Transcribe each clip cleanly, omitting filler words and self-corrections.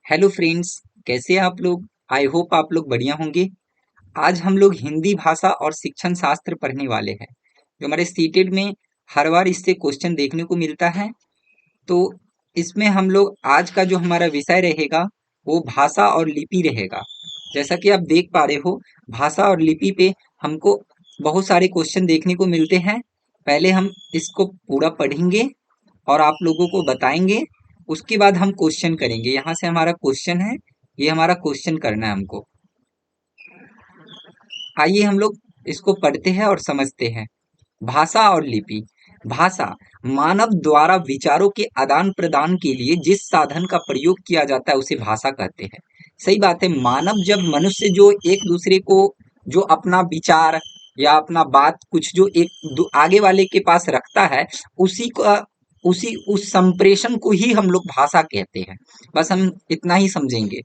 Hello friends. कैसे हैं आप लोग? आई होप आप लोग बढ़िया होंगे। आज हम लोग हिंदी भाषा और शिक्षण शास्त्र पढ़ने वाले हैं, जो हमारे सीटेट में हर बार इससे क्वेश्चन देखने को मिलता है। तो इसमें हम लोग आज का जो हमारा विषय रहेगा वो भाषा और लिपि रहेगा। जैसा कि आप देख पा रहे हो, भाषा और लिपि पे हमको बहुत सारे क्वेश्चन देखने को मिलते हैं। पहले हम इसको पूरा पढ़ेंगे और आप लोगों को बताएंगे। उसके बाद हम क्वेश्चन करेंगे। यहाँ से हमारा क्वेश्चन है, ये हमारा क्वेश्चन करना है हमको। आइए हम लोग इसको पढ़ते हैं और समझते हैं। भाषा और लिपि। भाषा मानव द्वारा विचारों के आदान प्रदान के लिए जिस साधन का प्रयोग किया जाता है उसे भाषा कहते हैं। सही बात है। मानव जब मनुष्य जो एक दूसरे को जो अपना विचार या अपना बात कुछ जो आगे वाले के पास रखता है, उसी का उसी उस संप्रेषण को ही हम लोग भाषा कहते हैं। बस हम इतना ही समझेंगे।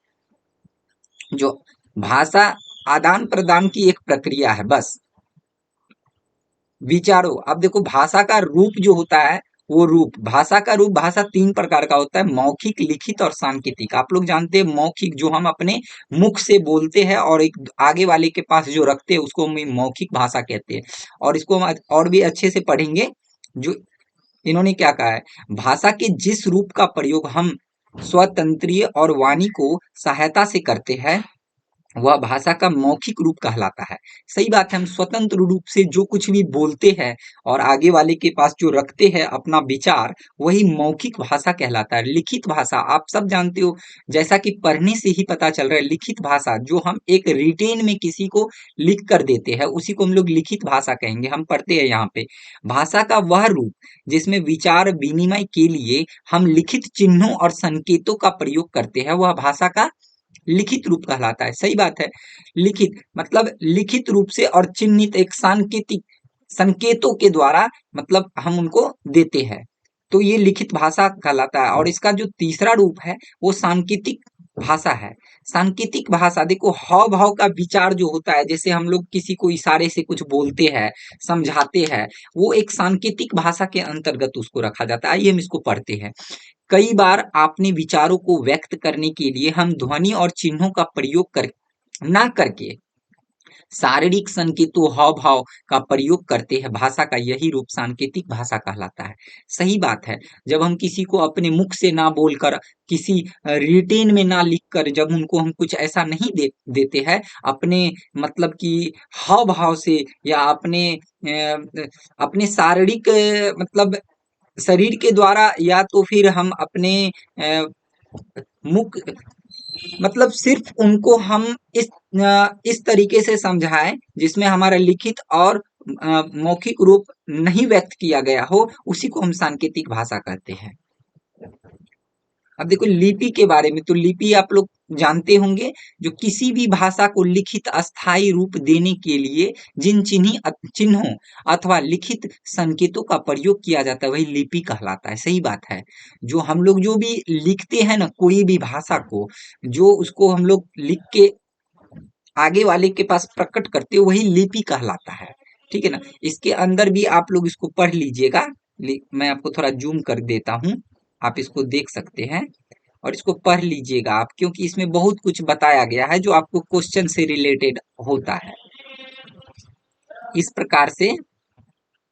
जो भाषा आदान प्रदान की एक प्रक्रिया है बस। विचारों, अब देखो भाषा का रूप जो होता है, वो रूप भाषा का रूप, भाषा तीन प्रकार का होता है: मौखिक, लिखित और सांकेतिक। आप लोग जानते हैं मौखिक जो हम अपने मुख से बोलते हैं और एक आगे वाले के पास जो रखते हैं उसको हम मौखिक भाषा कहते हैं। और इसको हम और भी अच्छे से पढ़ेंगे। जो इन्होंने क्या कहा है, भाषा के जिस रूप का प्रयोग हम स्वतंत्रीय और वाणी को सहायता से करते हैं वह भाषा का मौखिक रूप कहलाता है। सही बात है। हम स्वतंत्र रूप से जो कुछ भी बोलते हैं और आगे वाले के पास जो रखते हैं अपना विचार, वही मौखिक भाषा कहलाता है। लिखित भाषा आप सब जानते हो, जैसा कि पढ़ने से ही पता चल रहा है। लिखित भाषा जो हम एक रिटेन में किसी को लिख कर देते हैं उसी को हम लोग लिखित भाषा कहेंगे। हम पढ़ते हैं यहाँ पे, भाषा का वह रूप जिसमें विचार विनिमय के लिए हम लिखित चिन्हों और संकेतों का प्रयोग करते हैं वह भाषा का लिखित रूप कहलाता है। सही बात है। लिखित मतलब लिखित रूप से और चिन्हित एक सांकेतिक संकेतों के द्वारा मतलब हम उनको देते हैं, तो ये लिखित भाषा कहलाता है। और इसका जो तीसरा रूप है वो सांकेतिक भाषा है। सांकेतिक भाषा देखो, हाव भाव का विचार जो होता है, जैसे हम लोग किसी को इशारे से कुछ बोलते हैं, समझाते हैं, वो एक सांकेतिक भाषा के अंतर्गत उसको रखा जाता है। आइए हम इसको पढ़ते हैं। कई बार अपने विचारों को व्यक्त करने के लिए हम ध्वनि और चिन्हों का प्रयोग कर ना करके शारीरिक संकेतों, हाव भाव का प्रयोग करते हैं। भाषा का यही रूप सांकेतिक भाषा कहलाता है। सही बात है। जब हम किसी को अपने मुख से ना बोलकर, किसी रिटेन में ना लिखकर, जब उनको हम कुछ ऐसा नहीं देते हैं, अपने मतलब कि हाव भाव से या अपने शारीरिक मतलब शरीर के द्वारा, या तो फिर हम अपने अ, मुख मतलब सिर्फ उनको हम इस तरीके से समझाएं जिसमें हमारा लिखित और मौखिक रूप नहीं व्यक्त किया गया हो, उसी को हम सांकेतिक भाषा कहते हैं। अब देखो लिपि के बारे में, तो लिपि आप लोग जानते होंगे, जो किसी भी भाषा को लिखित अस्थायी रूप देने के लिए जिन चिन्हों अथवा लिखित संकेतों का प्रयोग किया जाता है वही लिपि कहलाता है। सही बात है। जो हम लोग जो भी लिखते हैं ना कोई भी भाषा को, जो उसको हम लोग लिख के आगे वाले के पास प्रकट करते हो वही लिपि कहलाता है। ठीक है ना। इसके अंदर भी आप लोग इसको पढ़ लीजिएगा। मैं आपको थोड़ा जूम कर देता हूँ, आप इसको देख सकते हैं और इसको पढ़ लीजिएगा आप, क्योंकि इसमें बहुत कुछ बताया गया है जो आपको क्वेश्चन से रिलेटेड होता है। इस प्रकार से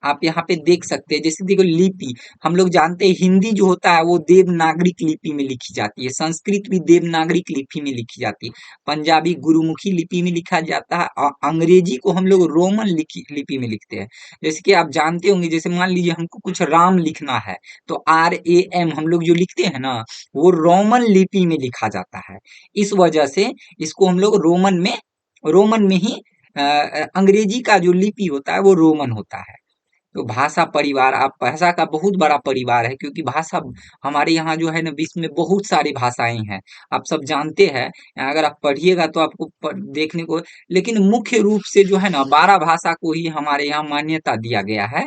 आप यहाँ पे देख सकते हैं। जैसे देखो लिपि, हम लोग जानते हैं हिंदी जो होता है वो देवनागरिक लिपि में लिखी जाती है, संस्कृत भी देवनागरिक लिपि में लिखी जाती है, पंजाबी गुरुमुखी लिपि में लिखा जाता है और अंग्रेजी को हम लोग रोमन लिपि में लिखते हैं। जैसे कि आप जानते होंगे, जैसे मान लीजिए हमको कुछ राम लिखना है तो RAM हम लोग जो लिखते हैं ना, वो रोमन लिपि में लिखा जाता है। इस वजह से इसको हम लोग रोमन में ही अंग्रेजी का जो लिपि होता है वो रोमन होता है। तो भाषा परिवार, आप भाषा का बहुत बड़ा परिवार है, क्योंकि भाषा हमारे यहाँ जो है ना विश्व में बहुत सारी भाषाएं हैं। आप सब जानते हैं। अगर आप पढ़िएगा तो आपको देखने को, लेकिन मुख्य रूप से जो है ना 12 भाषा को ही हमारे यहाँ मान्यता दिया गया है।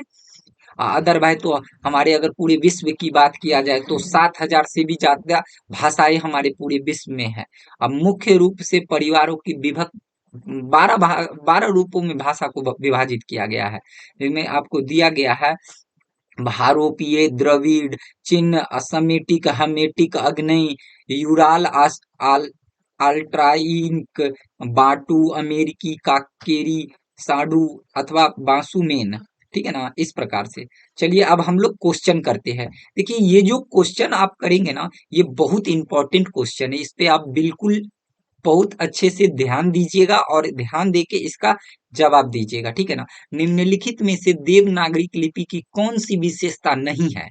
अदरवाइज तो हमारे अगर पूरे विश्व की बात किया जाए तो 7,000 से भी ज्यादा भाषाएं हमारे पूरे विश्व में है। अब मुख्य रूप से परिवारों की विभक्त 12 रूपों में भाषा को विभाजित किया गया है, जिनमें आपको दिया गया है भारोपीय, द्रविड़, चिन्ह, समेटिक, हमेटिक, आग्नेय, यूराल, अल्ट्राइक, बाटू, अमेरिकी, काकेरी, साडू अथवा बासुमेन। ठीक है ना, इस प्रकार से। चलिए अब हम लोग क्वेश्चन करते हैं। देखिए ये जो क्वेश्चन आप करेंगे ना, ये बहुत इंपॉर्टेंट क्वेश्चन है, इस पे आप बिल्कुल बहुत अच्छे से ध्यान दीजिएगा और ध्यान देके इसका जवाब दीजिएगा। ठीक है ना। निम्नलिखित में से देवनागरिक लिपि की कौन सी विशेषता नहीं है?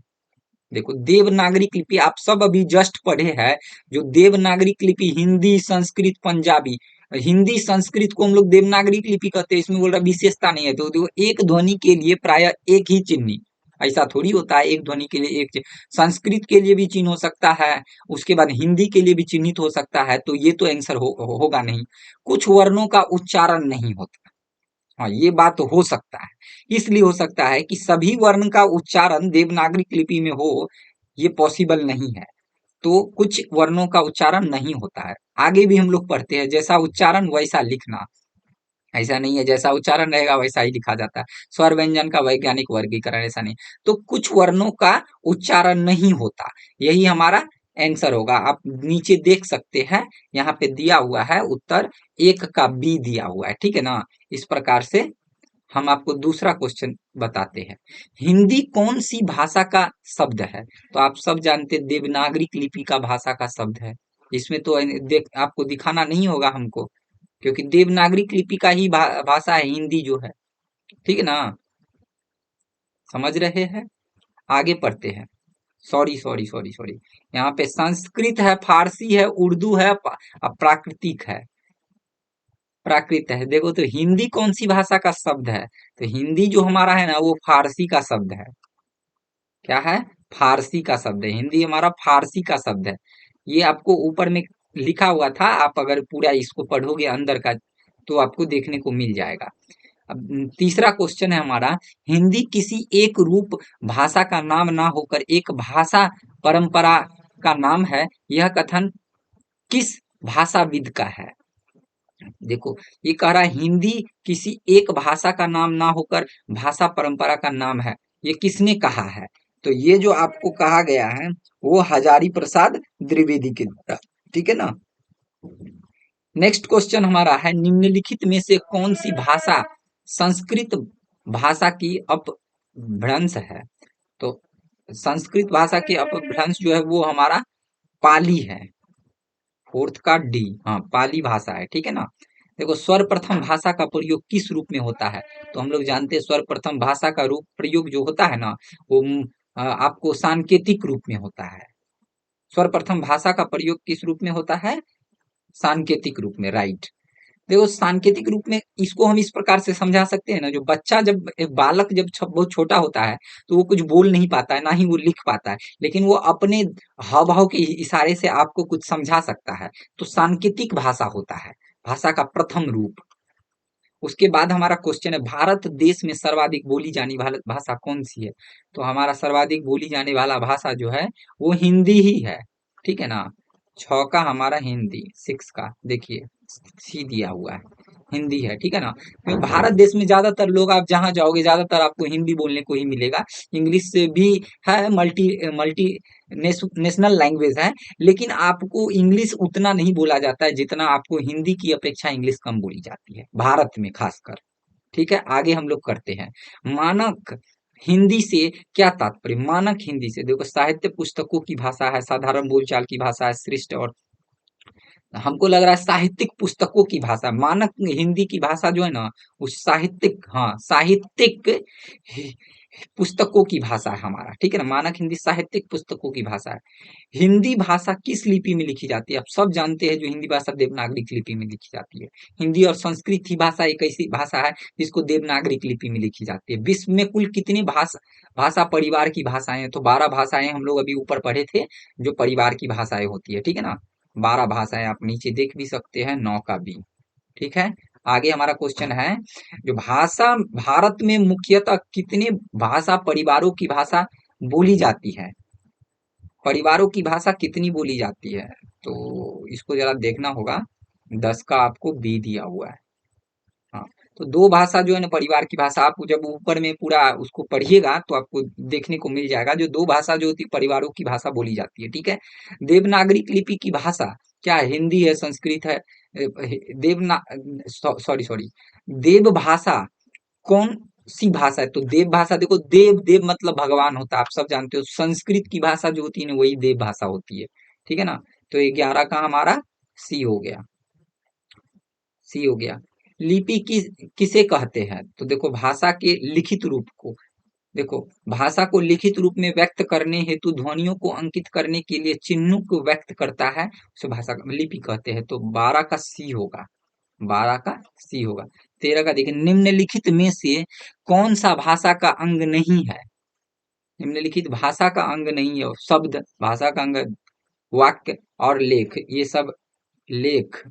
देखो देवनागरिक लिपि आप सब अभी जस्ट पढ़े हैं, जो देवनागरिक लिपि हिंदी, संस्कृत, पंजाबी। हिंदी संस्कृत को हम लोग देवनागरिक लिपि कहते हैं, इसमें बोल रहा विशेषता नहीं है। तो देखो एक ध्वनि के लिए प्राय एक ही चिन्ह, ऐसा थोड़ी होता है एक ध्वनि के लिए एक चिन्ह। संस्कृत के लिए भी चिन्ह हो सकता है, उसके बाद हिंदी के लिए भी चिन्हित हो सकता है, तो ये तो आंसर होगा नहीं। कुछ वर्णों का उच्चारण नहीं होता। हाँ ये बात तो हो सकता है, इसलिए हो सकता है कि सभी वर्ण का उच्चारण देवनागरिक लिपि में हो, ये पॉसिबल नहीं है। तो कुछ वर्णों का उच्चारण नहीं होता है। आगे भी हम लोग पढ़ते हैं, जैसा उच्चारण वैसा लिखना, ऐसा नहीं है जैसा उच्चारण रहेगा वैसा ही लिखा जाता है। स्वर व्यंजन का वैज्ञानिक वर्गीकरण ऐसा नहीं। तो कुछ वर्णों का उच्चारण नहीं होता, यही हमारा आंसर होगा। आप नीचे देख सकते हैं, यहाँ पे दिया हुआ है उत्तर एक का बी दिया हुआ है। ठीक है ना। इस प्रकार से हम आपको दूसरा क्वेश्चन बताते हैं। हिंदी कौन सी भाषा का शब्द है? तो आप सब जानते हैं देवनागरिक लिपि का भाषा का शब्द है। इसमें तो देख आपको दिखाना नहीं होगा हमको, क्योंकि देवनागरिक लिपि का ही भाषा है हिंदी जो है। ठीक है ना, समझ रहे हैं। आगे पढ़ते हैं। सॉरी सॉरी सॉरी सॉरी, यहाँ पे संस्कृत है, फारसी है, उर्दू है, प्राकृतिक है। प्राकृत है। देखो तो हिंदी कौन सी भाषा का शब्द है? तो हिंदी जो हमारा है ना वो फारसी का शब्द है। क्या है? फारसी का शब्द है। हिंदी हमारा फारसी का शब्द है। ये आपको ऊपर में लिखा हुआ था, आप अगर पूरा इसको पढ़ोगे अंदर का तो आपको देखने को मिल जाएगा। अब तीसरा क्वेश्चन है हमारा, हिंदी किसी एक रूप भाषा का नाम ना होकर एक भाषा परंपरा का नाम है, यह कथन किस भाषाविद का है? देखो ये कह रहा है हिंदी किसी एक भाषा का नाम ना होकर भाषा परंपरा का नाम है, ये किसने कहा है? तो ये जो आपको कहा गया है वो हजारी प्रसाद द्विवेदी के द्वारा। ठीक है ना। नेक्स्ट क्वेश्चन हमारा है, निम्नलिखित में से कौन सी भाषा संस्कृत भाषा की अपभ्रंश है? तो संस्कृत भाषा की अपभ्रंश जो है वो हमारा पाली है। फोर्थ का डी, हाँ पाली भाषा है। ठीक है ना। देखो सर्वप्रथम भाषा का प्रयोग किस रूप में होता है? तो हम लोग जानते हैं सर्वप्रथम भाषा का रूप प्रयोग जो होता है ना वो आपको सांकेतिक रूप में होता है। सर्वप्रथम भाषा का प्रयोग किस रूप में होता है? सांकेतिक रूप में, राइट। देखो सांकेतिक रूप में इसको हम इस प्रकार से समझा सकते हैं ना, जो बच्चा जब एक बालक जब बहुत छोटा होता है तो वो कुछ बोल नहीं पाता है, ना ही वो लिख पाता है, लेकिन वो अपने हाव भाव के इशारे से आपको कुछ समझा सकता है। तो सांकेतिक भाषा होता है भाषा का प्रथम रूप। उसके बाद हमारा क्वेश्चन है, भारत देश में सर्वाधिक बोली जाने वाली भाषा कौन सी है? तो हमारा सर्वाधिक बोली जाने वाला भाषा जो है वो हिंदी ही है। ठीक है ना। 6 का हमारा हिंदी, 6 का देखिए सी दिया हुआ है, हिंदी है। ठीक है ना। क्योंकि भारत देश में ज्यादातर लोग आप जहां जाओगे ज्यादातर आपको हिंदी बोलने को ही मिलेगा। इंग्लिश भी है, मल्टी मल्टी नेशनल लैंग्वेज है, लेकिन आपको इंग्लिश उतना नहीं बोला जाता है जितना आपको हिंदी की अपेक्षा इंग्लिश कम बोली जाती है भारत में खासकर। ठीक है। आगे हम लोग करते हैं, मानक हिंदी से क्या तात्पर्य? मानक हिंदी से देखो साहित्य पुस्तकों की भाषा है, साधारण बोलचाल की भाषा है, श्रेष्ठ और हमको लग रहा है साहित्यिक पुस्तकों की भाषा। मानक हिंदी की भाषा जो है ना वो साहित्यिक, हाँ साहित्यिक पुस्तकों की भाषा है हमारा। ठीक है ना। मानक हिंदी साहित्यिक पुस्तकों की भाषा है। हिंदी भाषा किस लिपि में लिखी जाती है? आप सब जानते हैं जो हिंदी भाषा देवनागरिक लिपि में लिखी जाती है। हिंदी और संस्कृत ही भाषा एक ऐसी भाषा है जिसको देवनागरिक लिपि में लिखी जाती है। विश्व में कुल कितनी भाषा भाषा परिवार की भाषाएं हैं? तो 12 भाषाएं हम लोग अभी ऊपर पढ़े थे जो परिवार की भाषाएं होती है। ठीक है ना। 12 भाषाएं आप नीचे देख भी सकते हैं, 9 का बी। ठीक है। आगे हमारा क्वेश्चन है, जो भाषा भारत में मुख्यतः कितने भाषा परिवारों की भाषा बोली जाती है? परिवारों की भाषा कितनी बोली जाती है? तो इसको जरा देखना होगा। 10 का आपको बी दिया हुआ है। हाँ, तो दो भाषा जो है ना परिवार की भाषा, आप जब ऊपर में पूरा उसको पढ़िएगा तो आपको देखने को मिल जाएगा, जो दो भाषा जो होती है परिवारों की भाषा बोली जाती है, ठीक है। देवनागरिक लिपि की भाषा क्या है? हिंदी है, संस्कृत है। देवना सॉरी सॉरी देव भाषा कौन सी भाषा है? तो देव भाषा, देखो देव देव मतलब भगवान होता है, आप सब जानते हो। संस्कृत की भाषा जो होती है ना वही देव भाषा होती है, ठीक है ना। तो 11 का हमारा सी हो गया, सी हो गया। लिपि किसे कहते हैं? तो देखो भाषा के लिखित रूप को, देखो भाषा को लिखित रूप में व्यक्त करने हेतु ध्वनियों को अंकित करने के लिए चिन्हों को व्यक्त करता है, उसे भाषा का लिपि कहते हैं। तो 12 का सी होगा, 12 का सी होगा। 13 का देखिए, निम्नलिखित में से कौन सा भाषा का अंग नहीं है? निम्नलिखित भाषा का अंग नहीं है, शब्द भाषा का अंग, वाक्य और लेख, ये सब लेख,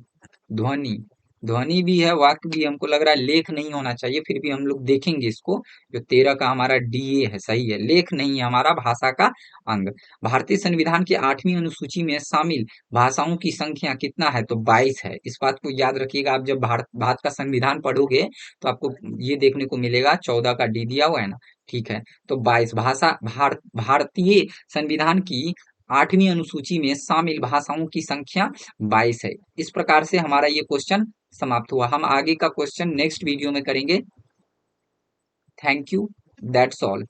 ध्वनि, ध्वनि भी है, वाक्य भी। हमको लग रहा है लेख नहीं होना चाहिए, फिर भी हम लोग देखेंगे इसको। जो 13 का हमारा डीए है, सही है, लेख नहीं है हमारा भाषा का अंग। भारतीय संविधान की 8वीं अनुसूची में शामिल भाषाओं की संख्या कितना है? तो 22 है। इस बात को याद रखिएगा, आप जब भारत का संविधान पढ़ोगे तो आपको ये देखने को मिलेगा, 14 का डी दिया हुआ है ना, ठीक है। तो 22 भाषा, भारतीय संविधान की 8वीं अनुसूची में शामिल भाषाओं की संख्या 22 है। इस प्रकार से हमारा ये क्वेश्चन समाप्त हुआ। हम आगे का क्वेश्चन नेक्स्ट वीडियो में करेंगे। Thank you, that's all.